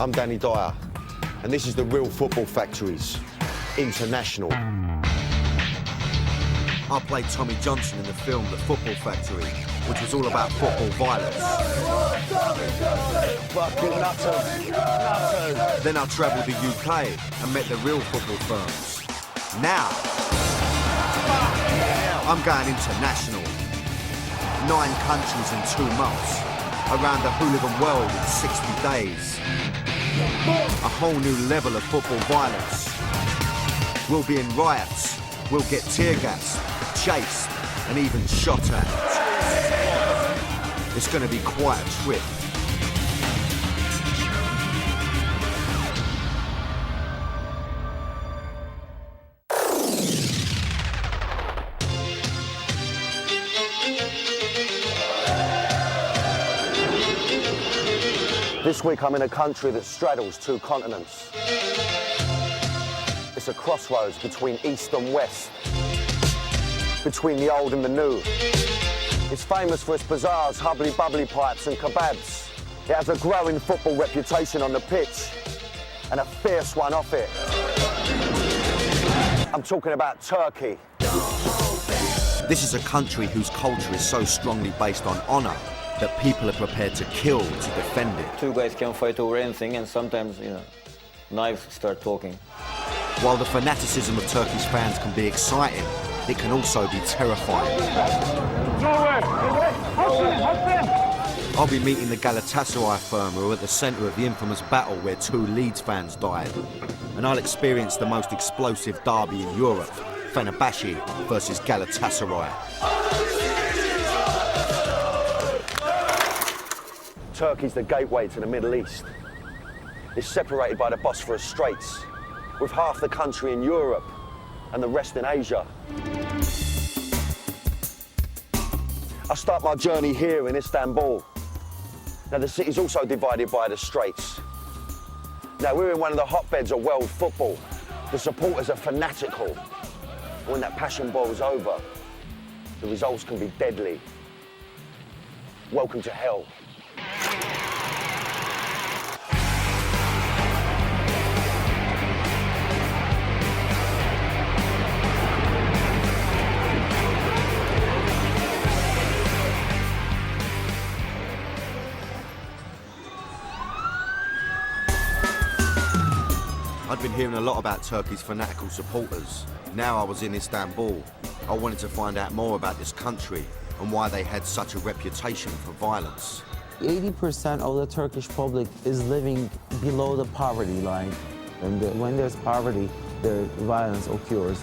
I'm Danny Dyer, and this is the Real Football Factories International. I played Tommy Johnson in the film The Football Factory, which was all about football violence. Fucking nutters. Then I travelled the UK and met the real football firms. Now, I'm going international. 9 countries in 2 months. Around the hooligan world in 60 days. A whole new level of football violence. We'll be in riots. We'll get tear gassed, chased, and even shot at. It's going to be quite a trip. This week I'm in a country that straddles 2 continents. It's a crossroads between East and West, between the old and the new. It's famous for its bazaars, hubbly-bubbly pipes and kebabs. It has a growing football reputation on the pitch and a fierce one off it. I'm talking about Turkey. This is a country whose culture is so strongly based on honour that people are prepared to kill to defend it. 2 guys can fight over anything, and sometimes, knives start talking. While the fanaticism of Turkish fans can be exciting, it can also be terrifying. I'll be meeting the Galatasaray firm who are at the centre of the infamous battle where 2 Leeds fans died. And I'll experience the most explosive derby in Europe, Fenerbahce versus Galatasaray. Turkey's the gateway to the Middle East. It's separated by the Bosphorus Straits, with half the country in Europe and the rest in Asia. I start my journey here in Istanbul. Now, the city's also divided by the Straits. Now, we're in one of the hotbeds of world football. The supporters are fanatical. When that passion boils over, the results can be deadly. Welcome to hell. I'd been hearing a lot about Turkey's fanatical supporters. Now I was in Istanbul. I wanted to find out more about this country and why they had such a reputation for violence. 80% of the Turkish public is living below the poverty line. And when there's poverty, the violence occurs.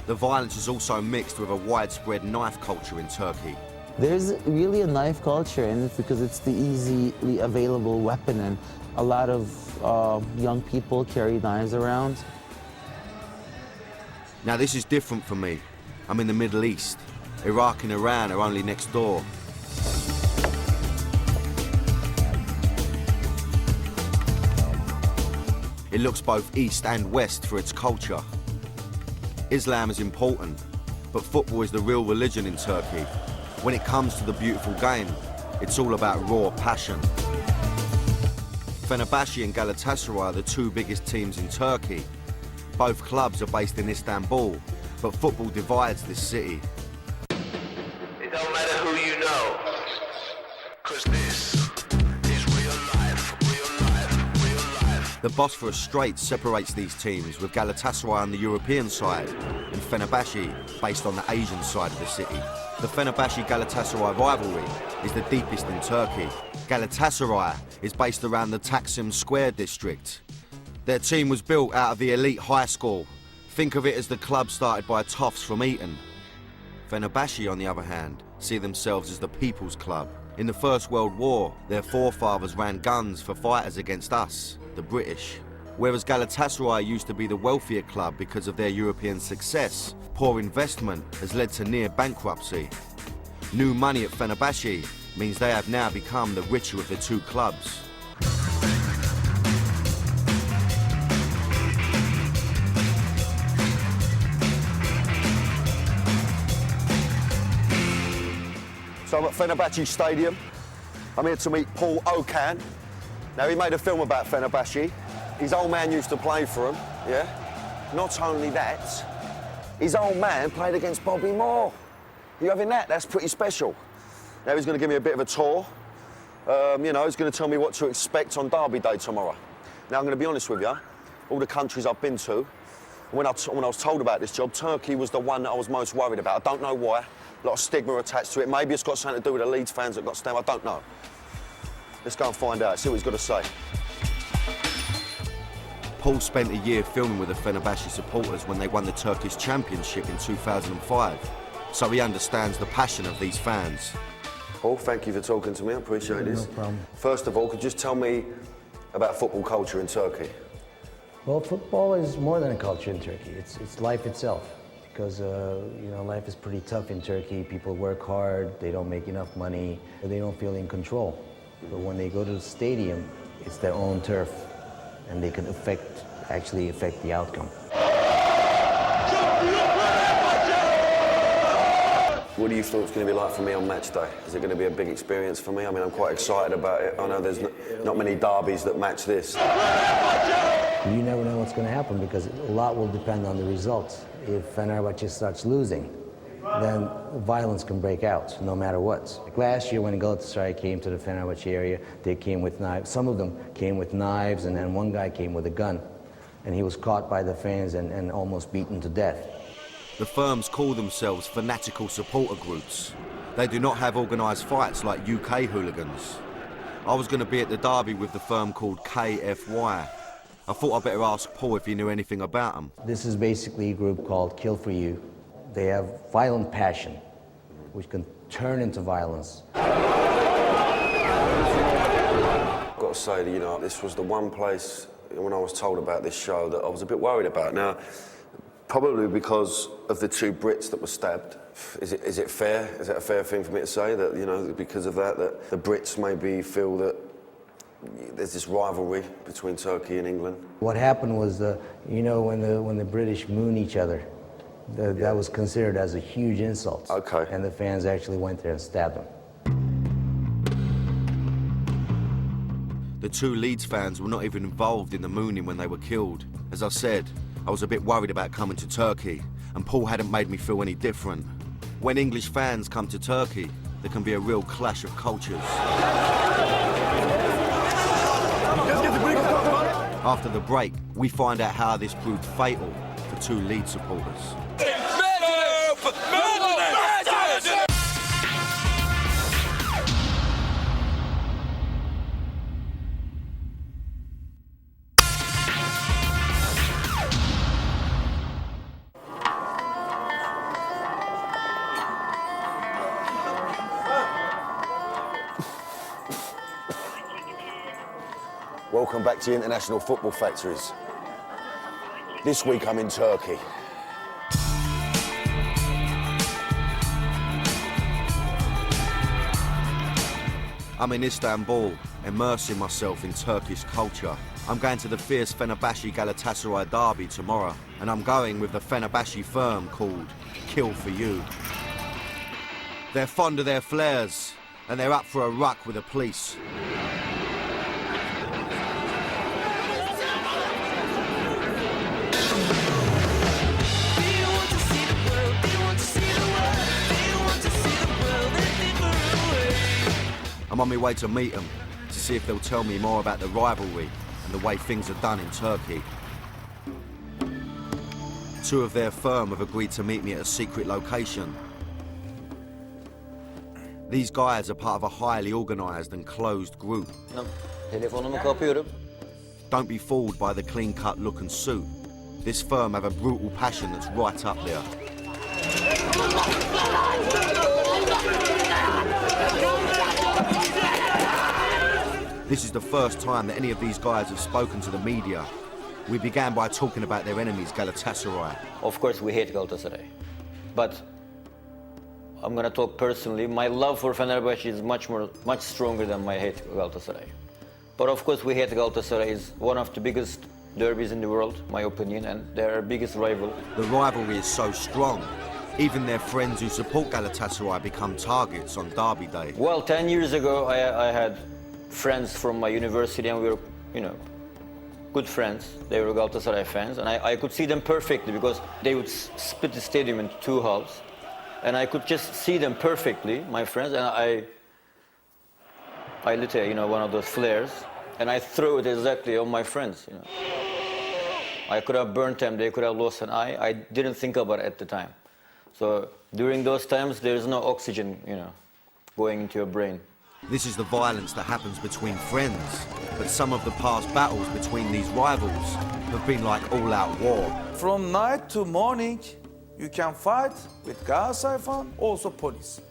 The violence is also mixed with a widespread knife culture in Turkey. There's really a knife culture in it because it's the easily available weapon, and a lot of young people carry knives around. Now this is different for me. I'm in the Middle East. Iraq and Iran are only next door. It looks both east and west for its culture. Islam is important, but football is the real religion in Turkey. When it comes to the beautiful game, it's all about raw passion. Fenerbahce and Galatasaray are the 2 biggest teams in Turkey. Both clubs are based in Istanbul, but football divides this city. It don't matter who you know, 'cause this is real life, real life, real life. The Bosphorus Straits separates these teams, with Galatasaray on the European side and Fenerbahce based on the Asian side of the city. The Fenerbahce-Galatasaray rivalry is the deepest in Turkey. Galatasaray is based around the Taksim Square district. Their team was built out of the elite high school. Think of it as the club started by toffs from Eton. Fenerbahce, on the other hand, see themselves as the people's club. In the First World War, their forefathers ran guns for fighters against us, the British. Whereas Galatasaray used to be the wealthier club because of their European success, poor investment has led to near bankruptcy. New money at Fenerbahce means they have now become the richer of the 2 clubs. So I'm at Fenerbahce Stadium. I'm here to meet Paul Okan, Now, he made a film about Fenerbahce. His old man used to play for him, yeah? Not only that, his old man played against Bobby Moore. You having that? That's pretty special. Now he's going to give me a bit of a tour. You know, he's going to tell me what to expect on Derby Day tomorrow. Now, I'm going to be honest with you. All the countries I've been to, when I was told about this job, Turkey was the one that I was most worried about. I don't know why. A lot of stigma attached to it. Maybe it's got something to do with the Leeds fans that got stabbed. I don't know. Let's go and find out, see what he's got to say. Paul spent a year filming with the Fenerbahce supporters when they won the Turkish Championship in 2005, so he understands the passion of these fans. Paul, thank you for talking to me, I appreciate this. No problem. First of all, could you just tell me about football culture in Turkey? Well, football is more than a culture in Turkey. It's life itself. Because, you know, life is pretty tough in Turkey. People work hard, they don't make enough money, they don't feel in control. But when they go to the stadium, it's their own turf, and they can actually affect the outcome. What do you think it's going to be like for me on match day? Is it going to be a big experience for me? I mean, I'm quite excited about it. I know there's not many derbies that match this. You never know what's going to happen because a lot will depend on the results. If Fenerbahce starts losing, then violence can break out no matter what. Like last year when Galatasaray came to the Fenerbahce area, they came with knives. Some of them came with knives, and then one guy came with a gun. And he was caught by the fans and almost beaten to death. The firms call themselves fanatical supporter groups. They do not have organised fights like UK hooligans. I was going to be at the derby with the firm called KFY. I thought I'd better ask Paul if he knew anything about them. This is basically a group called Kill For You. They have violent passion, which can turn into violence. I've got to say, you know, this was the one place when I was told about this show that I was a bit worried about. Now, probably because of the two Brits that were stabbed. Is it fair? Is it a fair thing for me to say that, you know, because of that the Brits maybe feel that there's this rivalry between Turkey and England? What happened was, you know, when the British moon each other, that was considered as a huge insult. Okay. And the fans actually went there and stabbed them. The two Leeds fans were not even involved in the mooning when they were killed. As I said, I was a bit worried about coming to Turkey, and Paul hadn't made me feel any different. When English fans come to Turkey, there can be a real clash of cultures. After the break, we find out how this proved fatal for two Leeds supporters. Welcome back to International Football Factories. This week I'm in Turkey. I'm in Istanbul, immersing myself in Turkish culture. I'm going to the fierce Fenerbahce Galatasaray derby tomorrow, and I'm going with the Fenerbahce firm called Kill For You. They're fond of their flares, and they're up for a ruck with the police. I'm on my way to meet them, to see if they'll tell me more about the rivalry and the way things are done in Turkey. Two of their firm have agreed to meet me at a secret location. These guys are part of a highly organised and closed group. Telefonumu kapıyorum. Don't be fooled by the clean-cut look and suit. This firm have a brutal passion that's right up there. This is the first time that any of these guys have spoken to the media. We began by talking about their enemies, Galatasaray. Of course, we hate Galatasaray. But I'm going to talk personally. My love for Fenerbahce is much stronger than my hate for Galatasaray. But of course, we hate Galatasaray. Is one of the biggest derbies in the world, my opinion, and they're our biggest rival. The rivalry is so strong. Even their friends who support Galatasaray become targets on Derby Day. Well, 10 years ago, I had friends from my university, and we were, good friends. They were Galatasaray fans, and I could see them perfectly because they would split the stadium into two halves, and I could just see them perfectly, my friends, and I lit one of those flares, and I threw it exactly on my friends. I could have burnt them, they could have lost an eye. I didn't think about it at the time. So during those times, there is no oxygen, going into your brain. This is the violence that happens between friends, but some of the past battles between these rivals have been like all-out war. From night to morning, you can fight with Galatasaray fan, also police.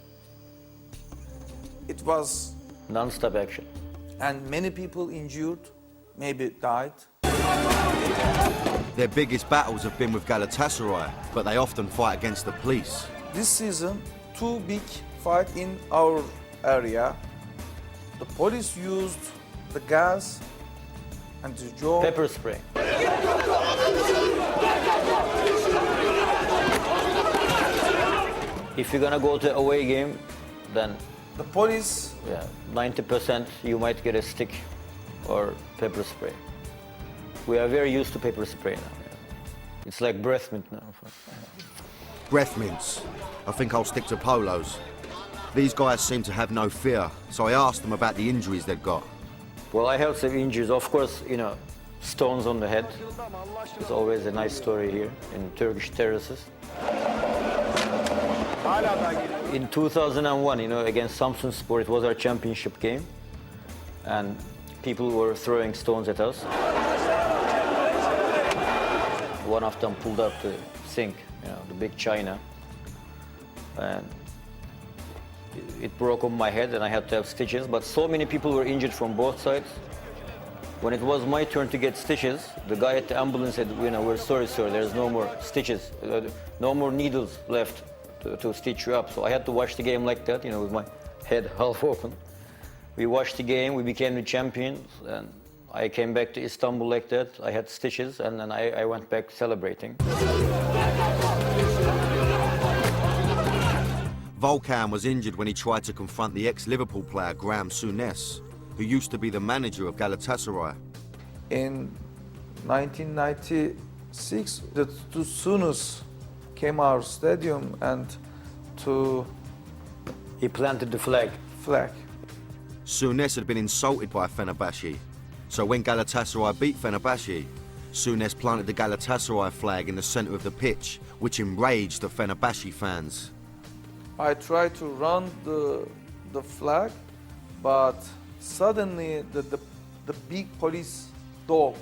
It was, Non-stop action. and many people injured, maybe died. Their biggest battles have been with Galatasaray, but they often fight against the police. This season, two big fight in our area. The police used the gas and the jaw. Pepper spray. If you're gonna go to away game, then The police, 90% you might get a stick or pepper spray. We are very used to pepper spray now. It's like breath mint now. Breath mints. I think I'll stick to polos. These guys seem to have no fear, so I asked them about the injuries they've got. Well, I have some injuries. Of course, stones on the head. It's always a nice story here in Turkish terraces. In 2001, against Samsunspor, it was our championship game, and people were throwing stones at us. One of them pulled up the sink, the big china, and it broke on my head, and I had to have stitches. But so many people were injured from both sides. When it was my turn to get stitches, the guy at the ambulance said, "We're sorry, sir. There's no more stitches, no more needles left to stitch you up." So I had to watch the game like that, with my head half open. We watched the game. We became the champions, and I came back to Istanbul like that. I had stitches, and then I went back celebrating. Volkan was injured when he tried to confront the ex-Liverpool player Graham Souness, who used to be the manager of Galatasaray. in 1996, the Sunus came our stadium and to He planted the flag. flag. Souness had been insulted by Fenerbahce, so when Galatasaray beat Fenerbahce, Souness planted the Galatasaray flag in the centre of the pitch, which enraged the Fenerbahce fans. I tried to run the flag, but suddenly the big police dog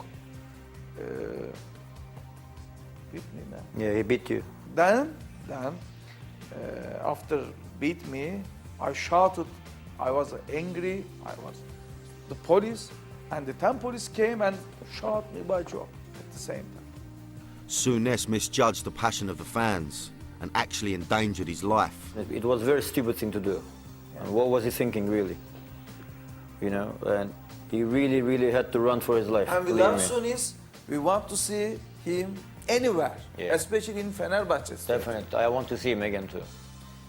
beat me, man. Yeah, he beat you. Then after beat me, I shouted. I was angry. The police and the 10 police came and shot me by job at the same time. Souness misjudged the passion of the fans and actually endangered his life. It was a very stupid thing to do. And what was he thinking, really? And he really, really had to run for his life. And believe without me. Sunis, we want to see him anywhere, Yeah. especially in Fenerbahçe. Stadium, Definitely. I want to see him again, too.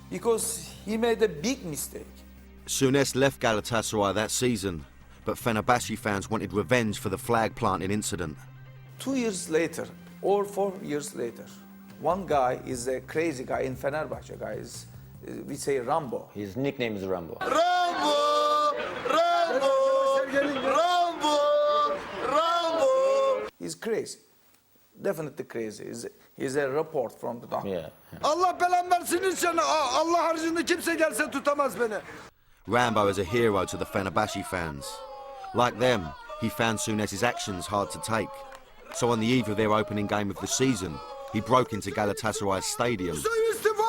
because he made a big mistake. Souness left Galatasaray that season, but Fenerbahce fans wanted revenge for the flag planting incident. 2 years later, or 4 years later, one guy is a crazy guy in Fenerbahçe. Guys, we say Rambo. His nickname is Rambo. He's crazy, definitely crazy. He's a report from the doctor. Yeah. Allah belamı versin sana. Allah haricinde kimse gelse tutamaz beni. Rambo is a hero to the Fenerbahce fans. Like them, he found Souness's actions hard to take. So on the eve of their opening game of the season, he broke into Galatasaray's stadium. İstifa!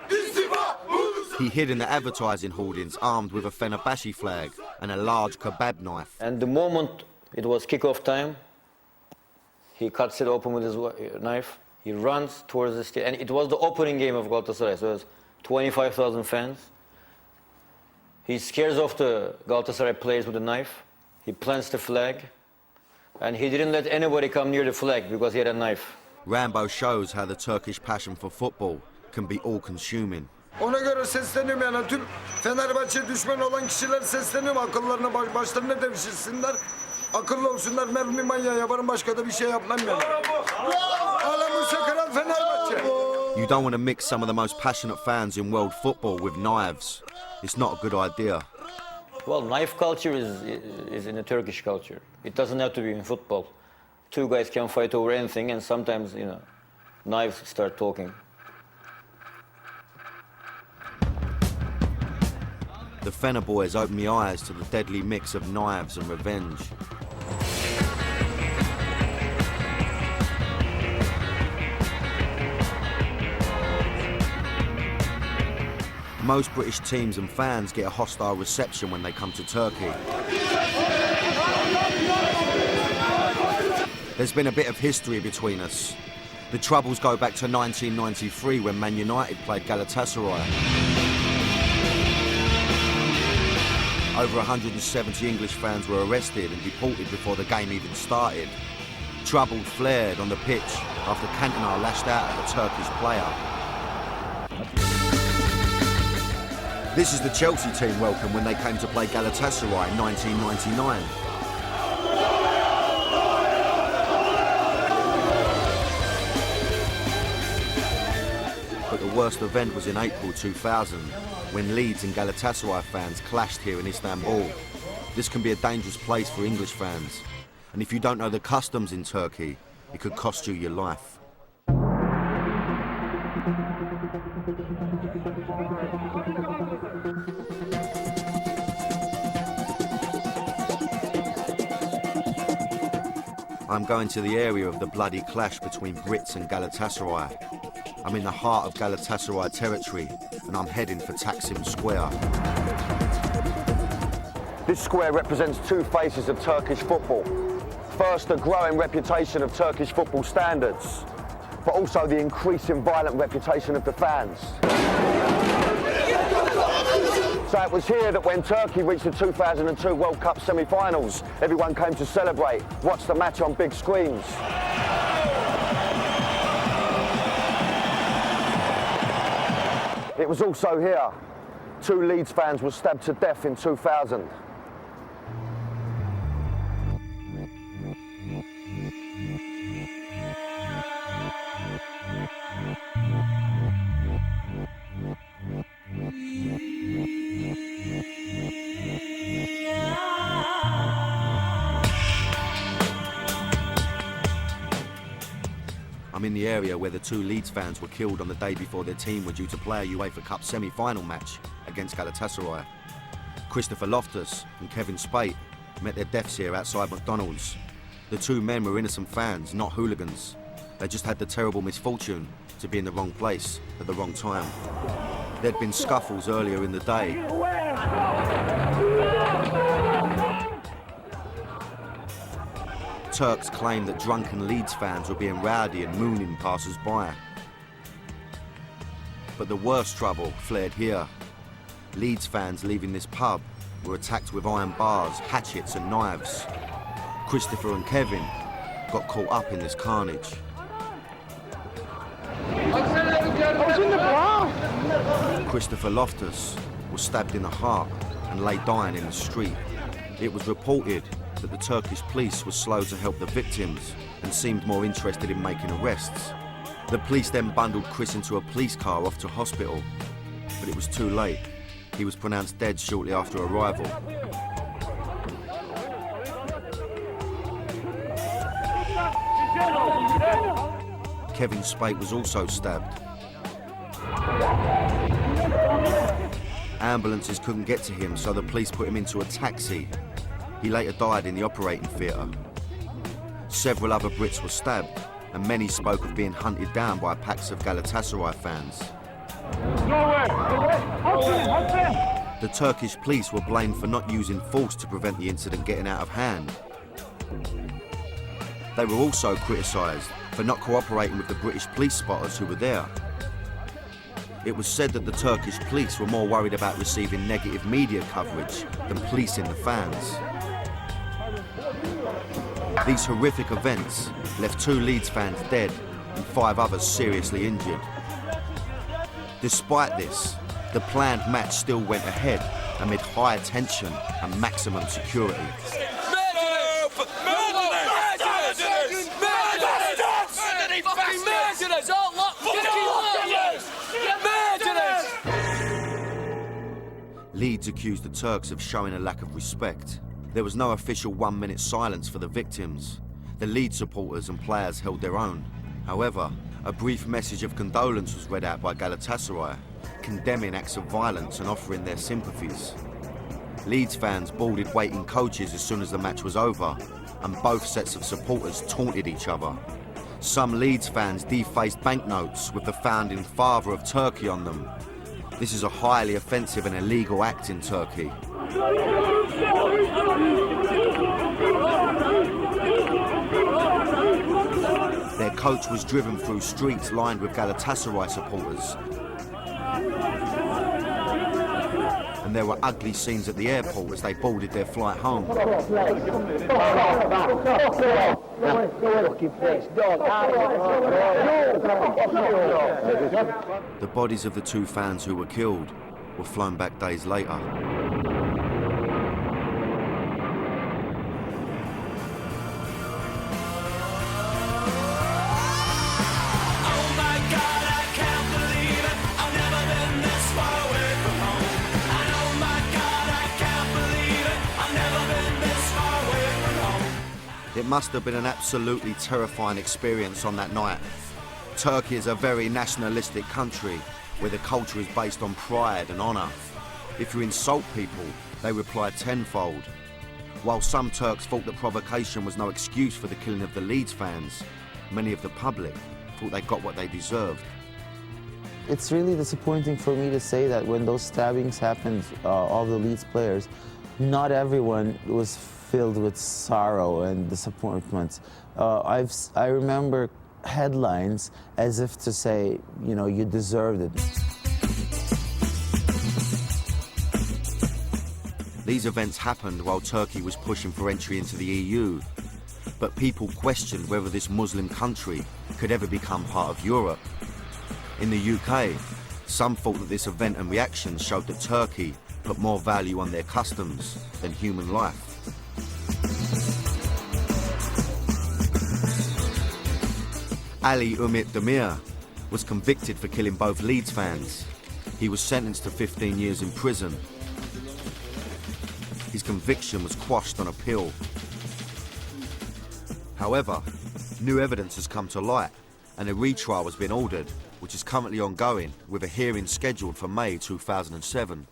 İstifa! He hid in the advertising hoardings armed with a Fenerbahce flag and a large kebab knife. And the moment it was kickoff time, he cuts it open with his knife. He runs towards the stadium. And it was the opening game of Galatasaray, so it was 25,000 fans. He scares off the Galatasaray players with a knife. He plants the flag. And he didn't let anybody come near the flag because he had a knife. Rambo shows how the Turkish passion for football can be all-consuming. Ona göre sesleniyorum yani tüm Fenerbahçe düşman olan kişiler sesleniyorum. Akıllarına başlarına devşirsinler. Akıllı olsunlar, mermi manyağı yaparım, başka da bir şey yapmam yani. Alamusa Kral Fenerbahçe. You don't want to mix some of the most passionate fans in world football with knives. It's not a good idea. Well, knife culture is in the Turkish culture. It doesn't have to be in football. Two guys can fight over anything, and sometimes, you know, knives start talking. The Fener boys opened my eyes to the deadly mix of knives and revenge. Most British teams and fans get a hostile reception when they come to Turkey. There's been a bit of history between us. The troubles go back to 1993 when Man United played Galatasaray. Over 170 English fans were arrested and deported before the game even started. Trouble flared on the pitch after Cantona lashed out at a Turkish player. This is the Chelsea team welcome when they came to play Galatasaray in 1999. But the worst event was in April 2000, when Leeds and Galatasaray fans clashed here in Istanbul. This can be a dangerous place for English fans, and if you don't know the customs in Turkey, it could cost you your life. I'm going to the area of the bloody clash between Brits and Galatasaray. I'm in the heart of Galatasaray territory, and I'm heading for Taksim Square. This square represents two faces of Turkish football. First, the growing reputation of Turkish football standards, but also the increasing violent reputation of the fans. So it was here that when Turkey reached the 2002 World Cup semi-finals, everyone came to celebrate, watch the match on big screens. It was also here two Leeds fans were stabbed to death in 2000. I'm in the area where the two Leeds fans were killed on the day before their team were due to play a UEFA Cup semi-final match against Galatasaray. Christopher Loftus and Kevin Spate met their deaths here outside McDonald's. The two men were innocent fans, not hooligans. They just had the terrible misfortune to be in the wrong place at the wrong time. There'd been scuffles earlier in the day. Turks claimed that drunken Leeds fans were being rowdy and mooning passers-by. But the worst trouble flared here. Leeds fans leaving this pub were attacked with iron bars, hatchets and knives. Christopher and Kevin got caught up in this carnage. Christopher Loftus was stabbed in the heart and lay dying in the street. It was reported that the Turkish police were slow to help the victims and seemed more interested in making arrests. The police then bundled Chris into a police car off to hospital, but it was too late. He was pronounced dead shortly after arrival. Kevin Spate was also stabbed. Ambulances couldn't get to him, so the police put him into a taxi. He later died in the operating theatre. Several other Brits were stabbed, and many spoke of being hunted down by packs of Galatasaray fans. The Turkish police were blamed for not using force to prevent the incident getting out of hand. They were also criticised for not cooperating with the British police spotters who were there. It was said that the Turkish police were more worried about receiving negative media coverage than policing the fans. These horrific events left two Leeds fans dead and 5 others seriously injured. Despite this, the planned match still went ahead amid high tension and maximum security. Leeds accused the Turks of showing a lack of respect. There was no official 1-minute silence for the victims. The Leeds supporters and players held their own. However, a brief message of condolence was read out by Galatasaray, condemning acts of violence and offering their sympathies. Leeds fans boarded waiting coaches as soon as the match was over, and both sets of supporters taunted each other. Some Leeds fans defaced banknotes with the founding father of Turkey on them. This is a highly offensive and illegal act in Turkey. Their coach was driven through streets lined with Galatasaray supporters. And there were ugly scenes at the airport as they boarded their flight home. The bodies of the two fans who were killed were flown back days later. It must have been an absolutely terrifying experience on that night. Turkey is a very nationalistic country where the culture is based on pride and honour. If you insult people, they reply tenfold. While some Turks thought the provocation was no excuse for the killing of the Leeds fans, many of the public thought they got what they deserved. It's really disappointing for me to say that when those stabbings happened, all the Leeds players, not everyone was filled with sorrow and disappointment. I remember headlines as if to say, you know, you deserved it. These events happened while Turkey was pushing for entry into the EU, but people questioned whether this Muslim country could ever become part of Europe. In the UK, some thought that this event and reaction showed that Turkey put more value on their customs than human life. Ali Umit Demir was convicted for killing both Leeds fans. He was sentenced to 15 years in prison. His conviction was quashed on appeal. However, new evidence has come to light and a retrial has been ordered, which is currently ongoing with a hearing scheduled for May 2007.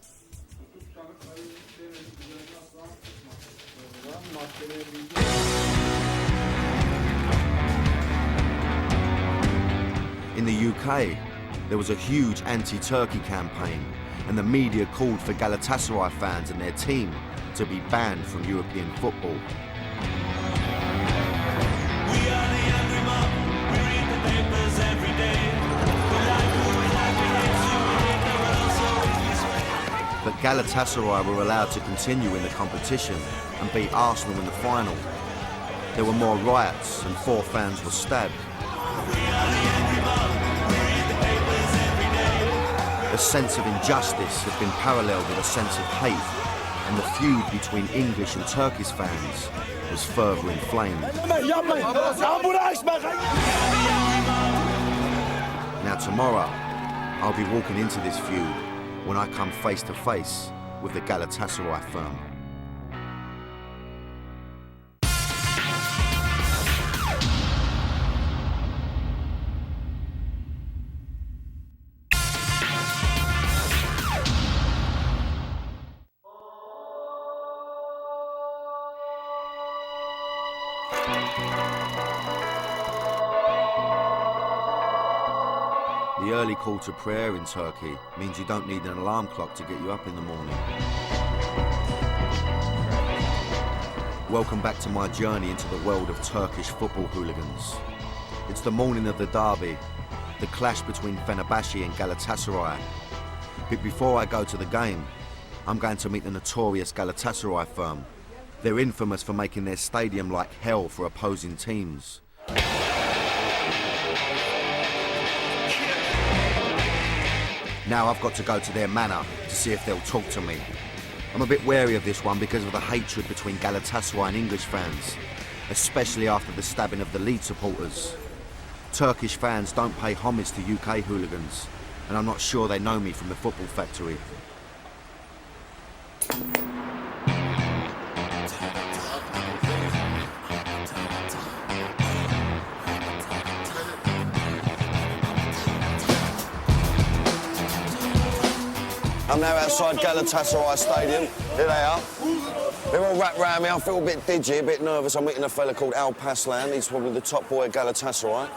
In the UK, there was a huge anti-Turkey campaign and the media called for Galatasaray fans and their team to be banned from European football. But Galatasaray were allowed to continue in the competition and beat Arsenal in the final. There were more riots and 4 fans were stabbed. The sense of injustice had been paralleled with a sense of hate, and the feud between English and Turkish fans was further inflamed. Now tomorrow, I'll be walking into this feud when I come face to face with the Galatasaray firm. The early call to prayer in Turkey means you don't need an alarm clock to get you up in the morning. Welcome back to my journey into the world of Turkish football hooligans. It's the morning of the derby, the clash between Fenerbahce and Galatasaray. But before I go to the game, I'm going to meet the notorious Galatasaray firm. They're infamous for making their stadium like hell for opposing teams. Now I've got to go to their manor to see if they'll talk to me. I'm a bit wary of this one because of the hatred between Galatasaray and English fans, especially after the stabbing of the Leeds supporters. Turkish fans don't pay homage to UK hooligans, and I'm not sure they know me from the football factory. I'm now outside Galatasaray Stadium. Here they are. They're all wrapped round me. I feel a bit didgy, a bit nervous. I'm meeting a fella called Alpaslan. He's probably the top boy at Galatasaray.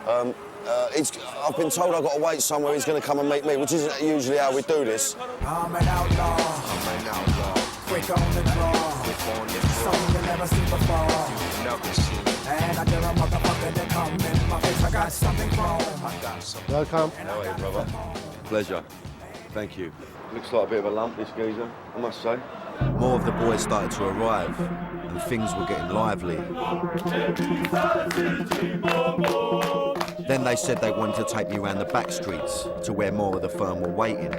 I've been told I've got to wait somewhere. He's going to come and meet me, which isn't usually how we do this. I'm an outlaw. Quick on the draw. Something you never seen before. And I dare a motherfucker to come in my face. I got something wrong. Welcome. How are you, brother? Pleasure. Thank you. Looks like a bit of a lump, this geezer, I must say. More of the boys started to arrive, and things were getting lively. Then they said they wanted to take me around the back streets to where more of the firm were waiting.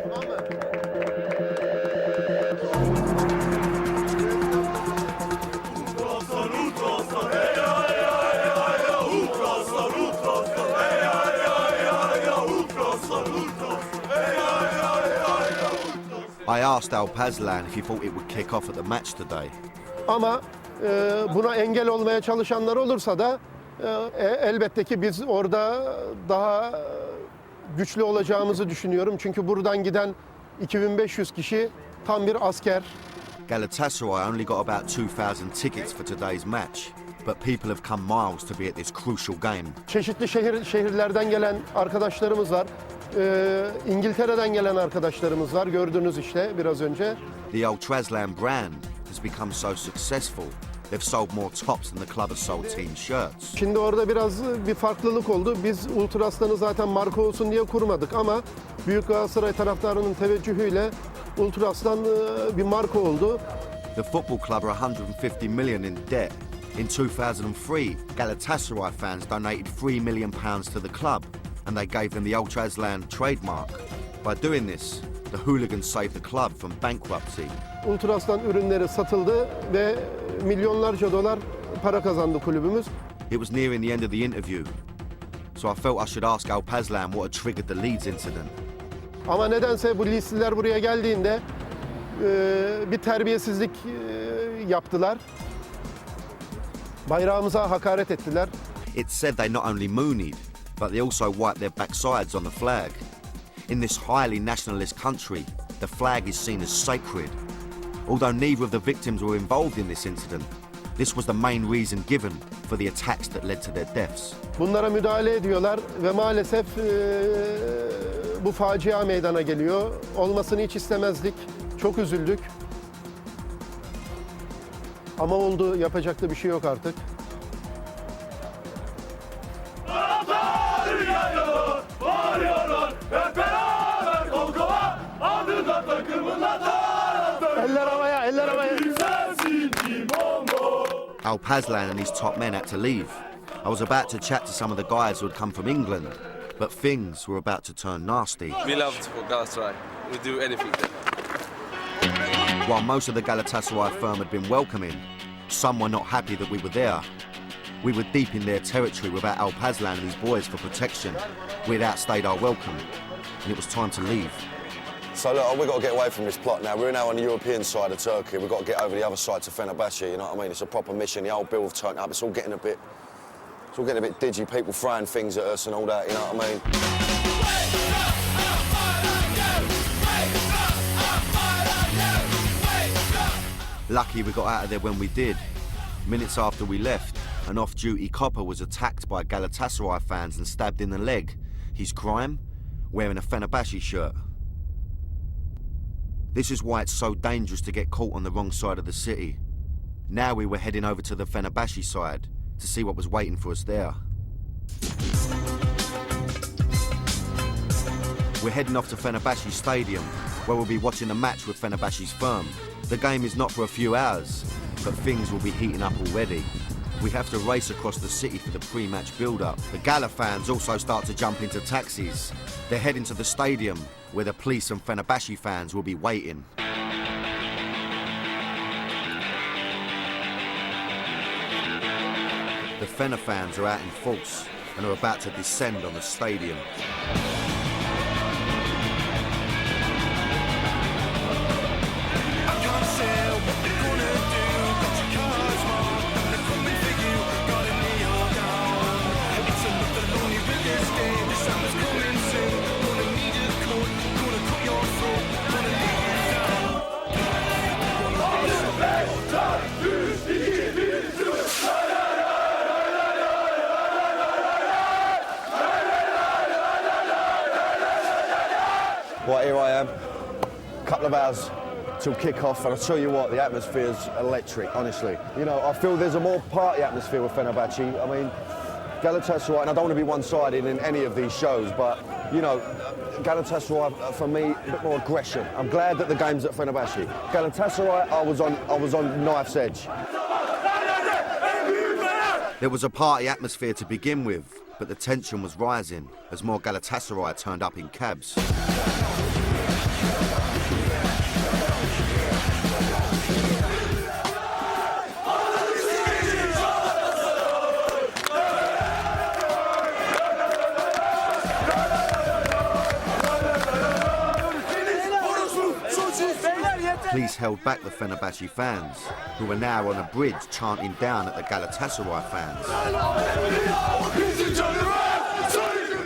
I asked Alpaslan if he thought it would kick off at the match today. Ama buna engel olmaya çalışanlar olursa da elbette ki biz orada daha güçlü olacağımızı düşünüyorum. Çünkü buradan giden 2500 kişi tam bir asker. Galatasaray only got about 2,000 tickets for today's match, but people have come miles to be at this crucial game. Çeşitli şehirlerden gelen arkadaşlarımız var. İngiltere'den gelen arkadaşlarımız var. Gördünüz işte biraz önce. The Ultraslan brand has become so successful, they've sold more tops than the club has sold team shirts. Şimdi orada biraz bir farklılık oldu. Biz Ultraslan'ı zaten marka olsun diye kurmadık ama Büyük Galatasaray taraftarının teveccühüyle Ultraslan bir marka oldu. The football club are 150 million in debt. In 2003, Galatasaray fans donated £3 million to the club, and they gave them the Ultraslan trademark. By doing this, the hooligans saved the club from bankruptcy. Ultraslan ürünleri satıldı ve milyonlarca dolar para kazandı kulübümüz. It was nearing the end of the interview, so I felt I should ask Alpaslan what had triggered the Leeds incident. Ama nedense bu Leedsliler buraya geldiğinde bir terbiyesizlik yaptılar. Bayrağımıza hakaret ettiler. It said they not only moonied, but they also wiped their backsides on the flag. In this highly nationalist country, the flag is seen as sacred. Although neither of the victims were involved in this incident, this was the main reason given for the attacks that led to their deaths. Bunlara müdahale ediyorlar ve maalesef bu facia meydana geliyor. Olmasını hiç istemezdik. Çok üzüldük. Ama oldu, yapacak da bir şey yok artık. Eller havaya, eller havaya. Alpaslan and his top men had to leave. I was about to chat to some of the guys who had come from England, but things were about to turn nasty. We love Galatasaray. We do anything there. While most of the Galatasaray firm had been welcoming, some were not happy that we were there. We were deep in their territory without Alpaslan and his boys for protection. We had outstayed our welcome, and it was time to leave. So look, we've got to get away from this plot now. We're now on the European side of Turkey. We've got to get over the other side to Fenerbahce, you know what I mean? It's a proper mission. The old bill have turned up. It's all getting a bit digi. People throwing things at us and all that, you know what I mean? Lucky we got out of there when we did. Minutes after we left, an off-duty copper was attacked by Galatasaray fans and stabbed in the leg. His crime? Wearing a Fenerbahce shirt. This is why it's so dangerous to get caught on the wrong side of the city. Now we were heading over to the Fenerbahce side to see what was waiting for us there. We're heading off to Fenerbahce Stadium, where we'll be watching the match with Fenerbahce's firm. The game is not for a few hours, but things will be heating up already. We have to race across the city for the pre-match build-up. The Gala fans also start to jump into taxis. They're heading to the stadium, where the police and Fenerbahce fans will be waiting. The Fener fans are out in force and are about to descend on the stadium. Right, here I am. A couple of hours till kick-off, and I'll tell you what, the atmosphere's electric, honestly. You know, I feel there's a more party atmosphere with Fenerbahce. I mean, Galatasaray, and I don't want to be one-sided in any of these shows, but, you know, Galatasaray, for me, a bit more aggression. I'm glad that the game's at Fenerbahce. Galatasaray, I was on knife's edge. There was a party atmosphere to begin with, but the tension was rising as more Galatasaray turned up in cabs. Police held back the Fenerbahce fans, who were now on a bridge chanting down at the Galatasaray fans.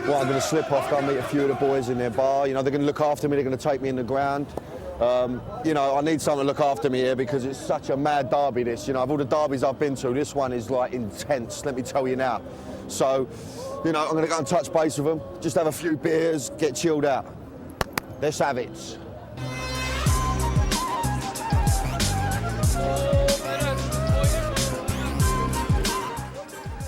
Well, I'm going to slip off, go and meet a few of the boys in their bar. You know, they're going to look after me, they're going to take me in the ground. You know, I need someone to look after me here because it's such a mad derby, this. You know, of all the derbies I've been to, this one is, like, intense, let me tell you now. So, you know, I'm going to go and touch base with them, just have a few beers, get chilled out. They're savage.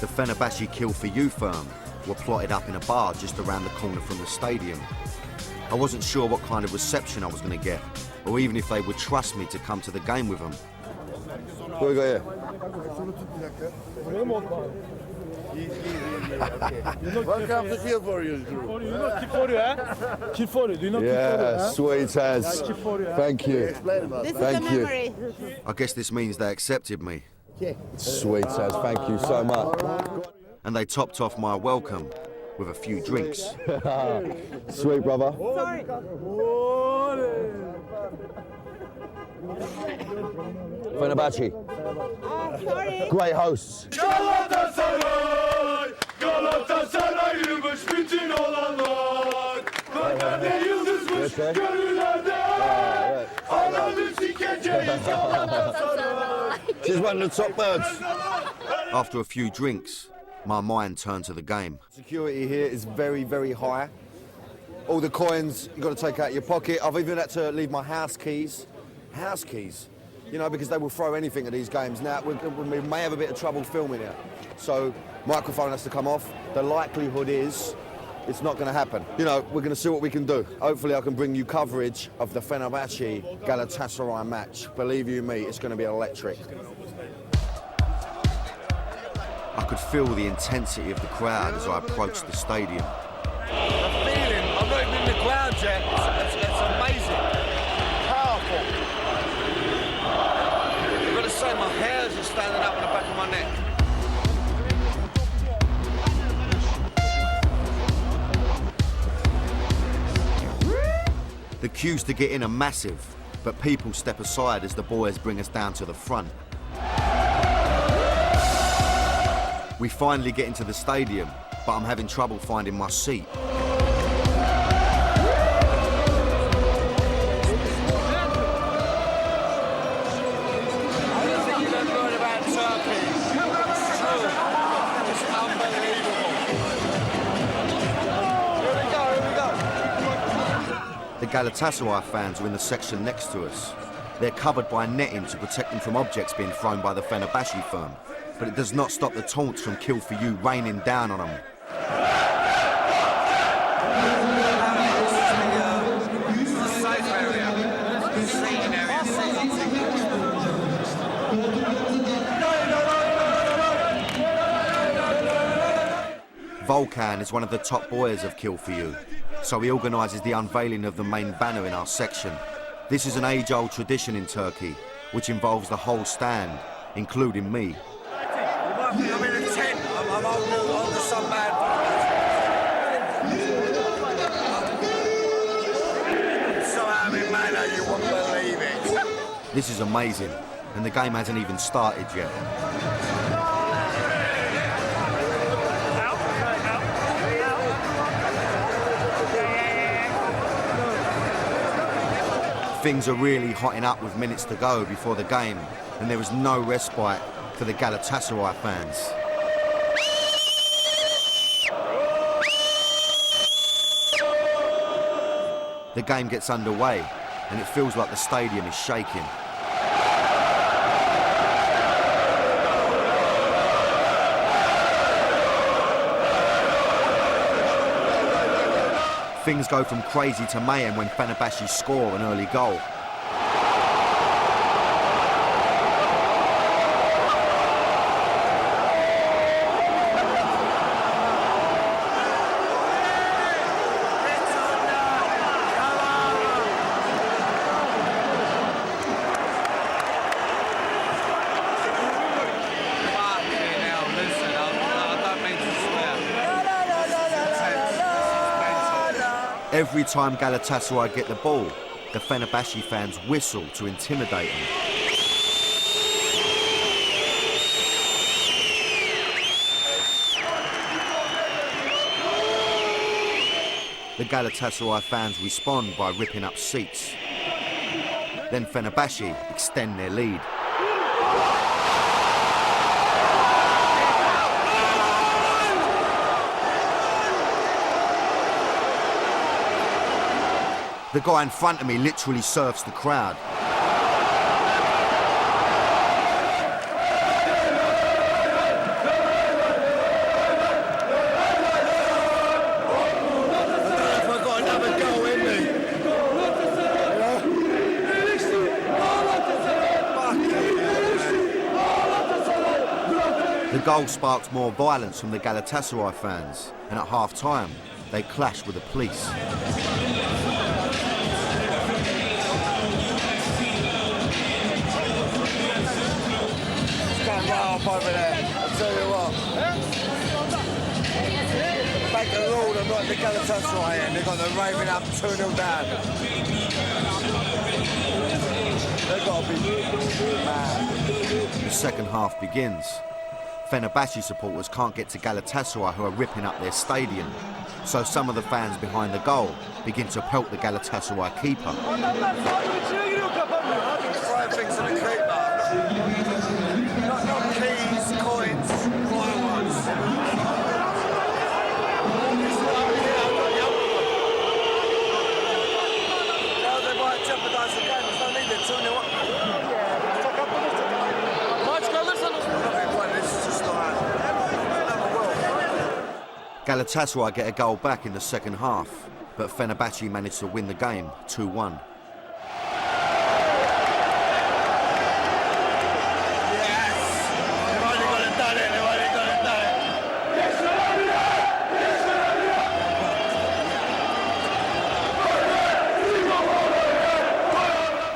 The Fenerbahce Kill For You firm were plotted up in a bar just around the corner from the stadium. I wasn't sure what kind of reception I was going to get, or even if they would trust me to come to the game with them. What we got here? Welcome to Kill For You. You know Kill For You, eh? Kill For You. Do you know Kill For You? Yeah, sweet as. Thank you. This is a Thank you. memory. I guess this means they accepted me. Sweet as, thank you so much. And they topped off my welcome with a few drinks. Sweet, brother. Sorry. Fenerbahce. Sorry. Great hosts. Galatasaray, Galatasaray'ymış bütün olanlar. Kalbinde yıldızmış, gönüllerde ay. Allah'ın sikeceğiz Galatasaray. She's one of the top birds. After a few drinks, my mind turned to the game. Security here is very, very high. All the coins you've got to take out of your pocket. I've even had to leave my house keys. House keys? You know, because they will throw anything at these games. Now, we may have a bit of trouble filming it. So, microphone has to come off. The likelihood is it's not going to happen. You know, we're going to see what we can do. Hopefully I can bring you coverage of the Fenerbahce Galatasaray match. Believe you me, it's going to be electric. I could feel the intensity of the crowd as I approached the stadium. The feeling, I'm not even in the crowd yet. It's amazing. Powerful. I've got to say, my hairs are standing up on the back of my neck. The queues to get in are massive, but people step aside as the boys bring us down to the front. We finally get into the stadium, but I'm having trouble finding my seat. The Galatasaray fans are in the section next to us. They're covered by netting to protect them from objects being thrown by the Fenerbahce firm. But it does not stop the taunts from Kill For You raining down on them. Volkan is one of the top boys of Kill For You, so he organises the unveiling of the main banner in our section. This is an age-old tradition in Turkey, which involves the whole stand, including me. I'm in a tent. I'm under some bad. So happy, man, you won't believe it. This is amazing, and the game hasn't even started yet. Things are really hotting up with minutes to go before the game, and there is no respite for the Galatasaray fans. The game gets underway, and it feels like the stadium is shaking. Things go from crazy to mayhem when Fenerbahce score an early goal. Every time Galatasaray get the ball, the Fenerbahce fans whistle to intimidate them. The Galatasaray fans respond by ripping up seats. Then Fenerbahce extend their lead. The guy in front of me literally surfs the crowd. I've got another goal in me. The goal sparks more violence from the Galatasaray fans, and at half-time, they clash with the police. Over there, I'll tell you what. Thank the Lord I'm not the Galatasaray end. They've got them raving up 2-0 down. They've got to be mad. The second half begins. Fenerbahce supporters can't get to Galatasaray, who are ripping up their stadium. So some of the fans behind the goal begin to pelt the Galatasaray keeper. Throwing things at the keeper. Not keys, coins, fireworks. Now they might jeopardise the game. There's no need to 2-0 up. This is just like another world. Galatasaray get a goal back in the second half, but Fenerbahce managed to win the game 2-1.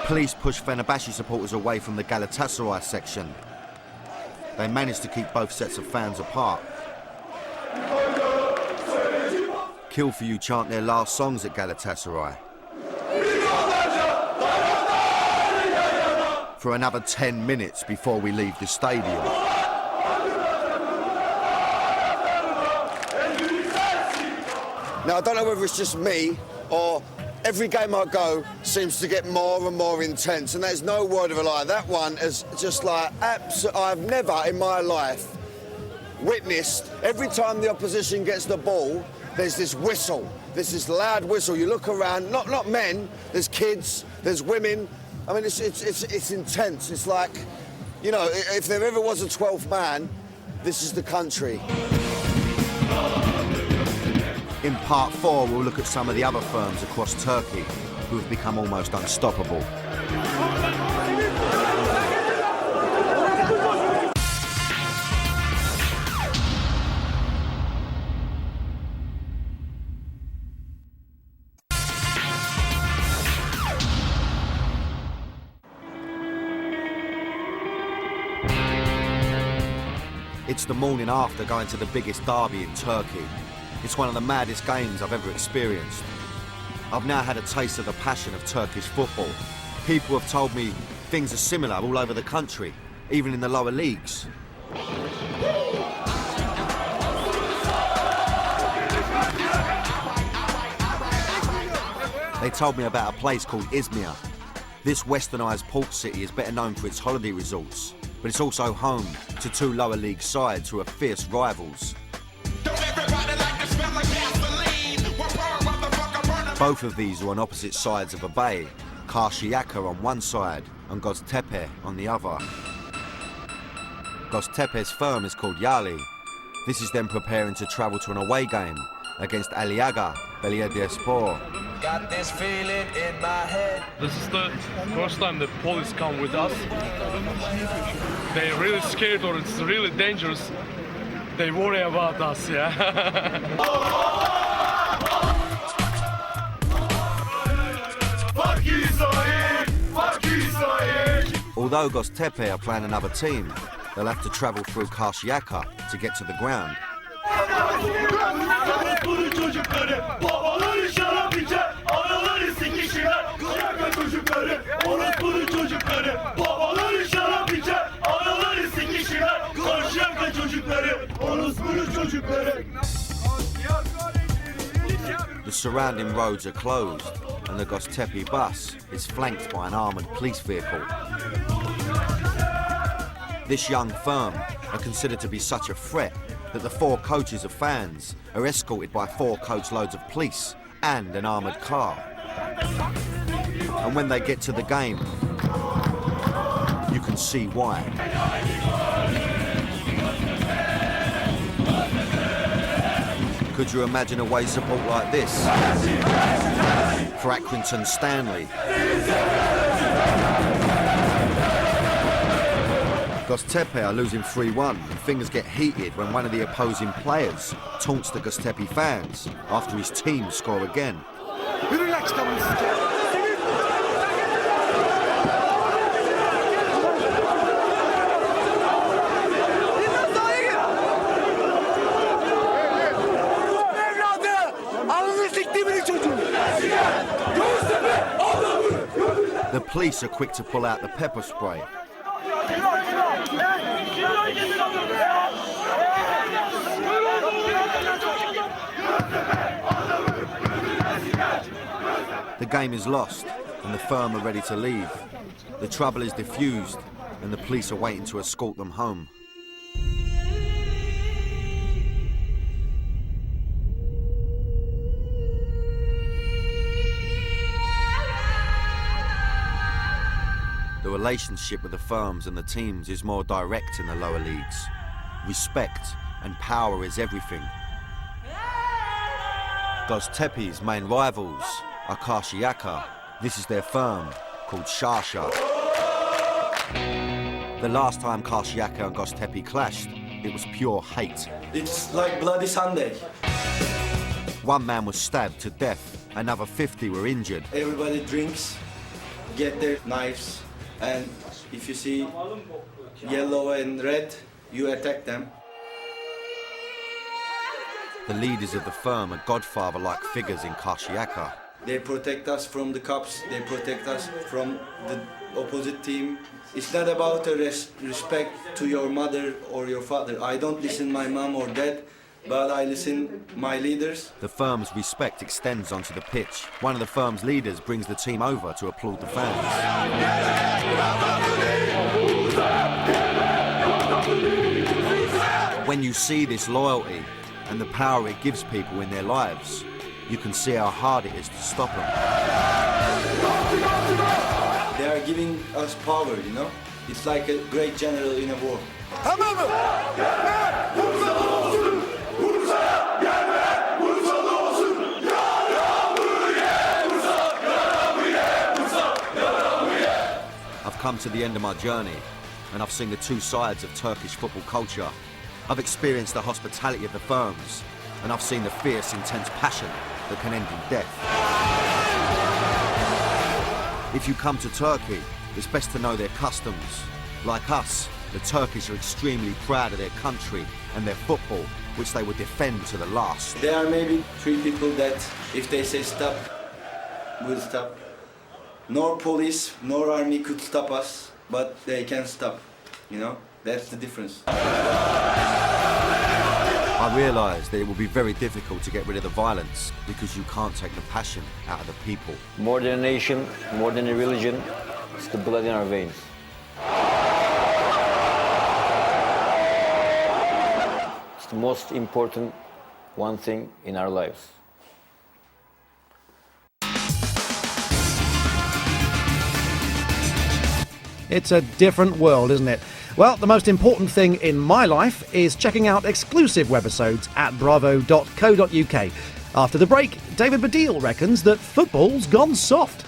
Police pushed Fenerbahce supporters away from the Galatasaray section. They managed to keep both sets of fans apart. Kill For You chant their last songs at Galatasaray. For another 10 minutes before we leave the stadium. Now, I don't know whether it's just me or every game I go seems to get more and more intense, and there's no word of a lie. That one is just like I've never in my life witnessed, every time the opposition gets the ball, there's this whistle, there's this loud whistle. You look around, not men, there's kids, there's women. I mean, it's intense. It's like, you know, if there ever was a 12th man, this is the country. In part 4, we'll look at some of the other firms across Turkey who have become almost unstoppable. It's the morning after going to the biggest derby in Turkey. It's one of the maddest games I've ever experienced. I've now had a taste of the passion of Turkish football. People have told me things are similar all over the country, even in the lower leagues. They told me about a place called Izmir. This westernised port city is better known for its holiday resorts, but it's also home to two lower league sides who are fierce rivals. Both of these are on opposite sides of a bay, Karşıyaka on one side and Göztepe on the other. Göztepe's firm is called Yali. This is them preparing to travel to an away game against Aliaga Belediyespor. Got this feeling in my head. This is the first time the police come with us. They're really scared or it's really dangerous. They worry about us, yeah. Although Göztepe are playing another team, they'll have to travel through Karşıyaka to get to the ground. The surrounding roads are closed and the Göztepe bus is flanked by an armoured police vehicle. This young firm are considered to be such a threat that the 4 coaches of fans are escorted by 4 coachloads of police and an armoured car. And when they get to the game, you can see why. Could you imagine away support like this? For Accrington Stanley. Göztepe are losing 3-1 and things get heated when one of the opposing players taunts the Göztepe fans after his team score again. The police are quick to pull out the pepper spray. The game is lost and the firm are ready to leave. The trouble is diffused and the police are waiting to escort them home. The relationship with the firms and the teams is more direct in the lower leagues. Respect and power is everything. Göztepe's main rivals are Karşıyaka. This is their firm, called Şarşa. The last time Karşıyaka and Göztepe clashed, it was pure hate. It's like Bloody Sunday. One man was stabbed to death, another 50 were injured. Everybody drinks, get their knives, and if you see yellow and red, you attack them. The leaders of the firm are godfather-like figures in Karşıyaka. They protect us from the cops, they protect us from the opposite team. It's not about a respect to your mother or your father. I don't listen my mom or dad, but I listen my leaders. The firm's respect extends onto the pitch. One of the firm's leaders brings the team over to applaud the fans. When you see this loyalty and the power it gives people in their lives, you can see how hard it is to stop them. They are giving us power, you know? It's like a great general in a war. I've come to the end of my journey and I've seen the two sides of Turkish football culture. I've experienced the hospitality of the firms and I've seen the fierce, intense passion that can end in death. If you come to Turkey, it's best to know their customs. Like us, The Turkish are extremely proud of their country and their football, which they will defend to the last. There are maybe 3 people that if they say stop, we'll stop. Nor police, nor army could stop us, but they can stop, you know? That's the difference. I realise that it will be very difficult to get rid of the violence because you can't take the passion out of the people. More than a nation, more than a religion, it's the blood in our veins. It's the most important one thing in our lives. It's a different world, isn't it? Well, the most important thing in my life is checking out exclusive webisodes at bravo.co.uk. After the break, David Baddiel reckons that football's gone soft.